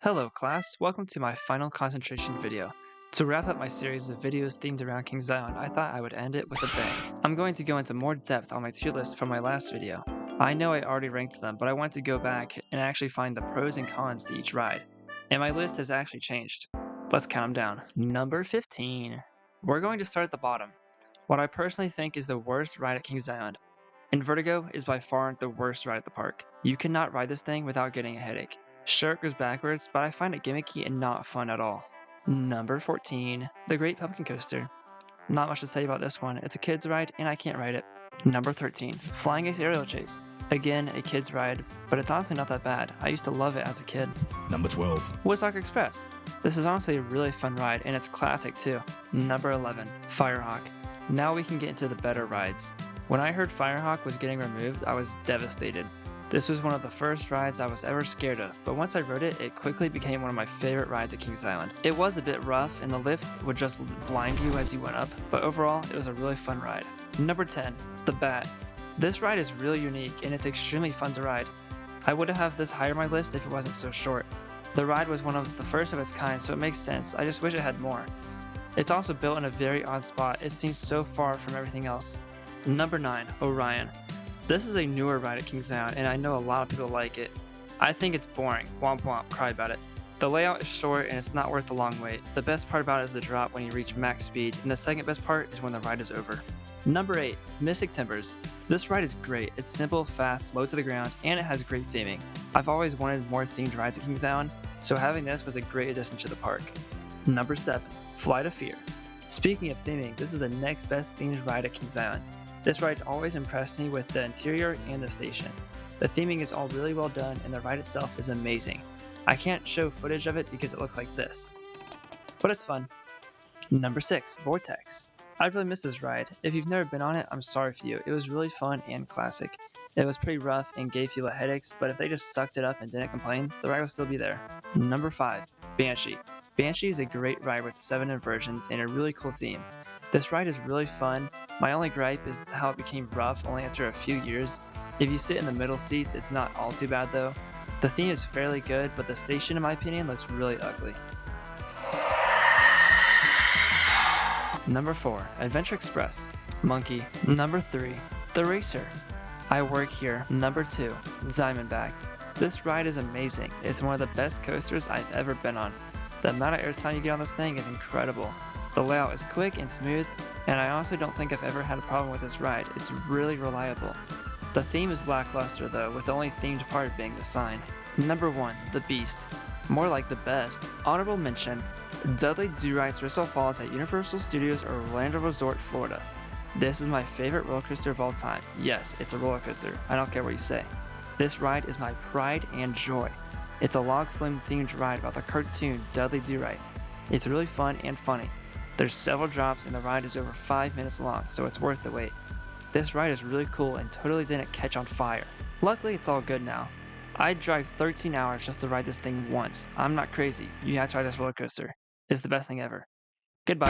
Hello class, welcome to my final concentration video. To wrap up my series of videos themed around King Zion, I thought I would end it with a bang. I'm going to go into more depth on my tier list from my last video. I know I already ranked them, but I want to go back and actually find the pros and cons to each ride. And my list has actually changed. Let's count them down. Number 15. We're going to start at the bottom. What I personally think is the worst ride at King Zion. Invertigo is by far the worst ride at the park. You cannot ride this thing without getting a headache. Sure, it goes backwards, but I find it gimmicky and not fun at all. Number 14. The Great Pumpkin Coaster. Not much to say about this one, it's a kid's ride and I can't ride it. Number 13. Flying Ace Aerial Chase. Again, a kid's ride, but it's honestly not that bad. I used to love it as a kid. Number 12. Woodstock Express. This is honestly a really fun ride and it's classic too. Number 11. Firehawk. Now we can get into the better rides. When I heard Firehawk was getting removed, I was devastated. This was one of the first rides I was ever scared of, but once I rode it, it quickly became one of my favorite rides at Kings Island. It was a bit rough, and the lift would just blind you as you went up, but overall, it was a really fun ride. Number 10. The Bat. This ride is really unique, and it's extremely fun to ride. I would have this higher on my list if it wasn't so short. The ride was one of the first of its kind, so it makes sense. I just wish it had more. It's also built in a very odd spot. It seems so far from everything else. Number 9. Orion. This is a newer ride at King Zion, and I know a lot of people like it. I think it's boring. Womp womp, cry about it. The layout is short and it's not worth the long wait. The best part about it is the drop when you reach max speed, and the second best part is when the ride is over. Number 8. Mystic Timbers. This ride is great. It's simple, fast, low to the ground, and it has great theming. I've always wanted more themed rides at King Zion, so having this was a great addition to the park. Number 7. Flight of Fear. Speaking of theming, this is the next best themed ride at King Zion. This ride always impressed me with the interior and the station. The theming is all really well done and the ride itself is amazing. I can't show footage of it because it looks like this, but it's fun. Number 6. Vortex. I really miss this ride. If you've never been on it, I'm sorry for you. It was really fun and classic. It was pretty rough and gave people headaches, but if they just sucked it up and didn't complain, the ride would still be there. Number 5. Banshee. Banshee is a great ride with 7 inversions and a really cool theme. This ride is really fun. My only gripe is how it became rough only after a few years. If you sit in the middle seats, it's not all too bad though. The theme is fairly good, but the station in my opinion looks really ugly. Number 4. Adventure Express. Monkey. Number 3. The Racer. I work here. Number 2. Diamondback. This ride is amazing. It's one of the best coasters I've ever been on. The amount of airtime you get on this thing is incredible. The layout is quick and smooth, and I honestly don't think I've ever had a problem with this ride. It's really reliable. The theme is lackluster though, with the only themed part being the sign. Number 1. The Beast. More like the best. Honorable mention. Dudley Do-Right's Crystal Falls at Universal Studios Orlando Resort, Florida. This is my favorite roller coaster of all time. Yes, it's a roller coaster. I don't care what you say. This ride is my pride and joy. It's a log flume themed ride about the cartoon Dudley Do-Right. It's really fun and funny. There's several drops and the ride is over 5 minutes long, so it's worth the wait. This ride is really cool and totally didn't catch on fire. Luckily, it's all good now. I'd drive 13 hours just to ride this thing once. I'm not crazy. You have to try this roller coaster. It's the best thing ever. Goodbye.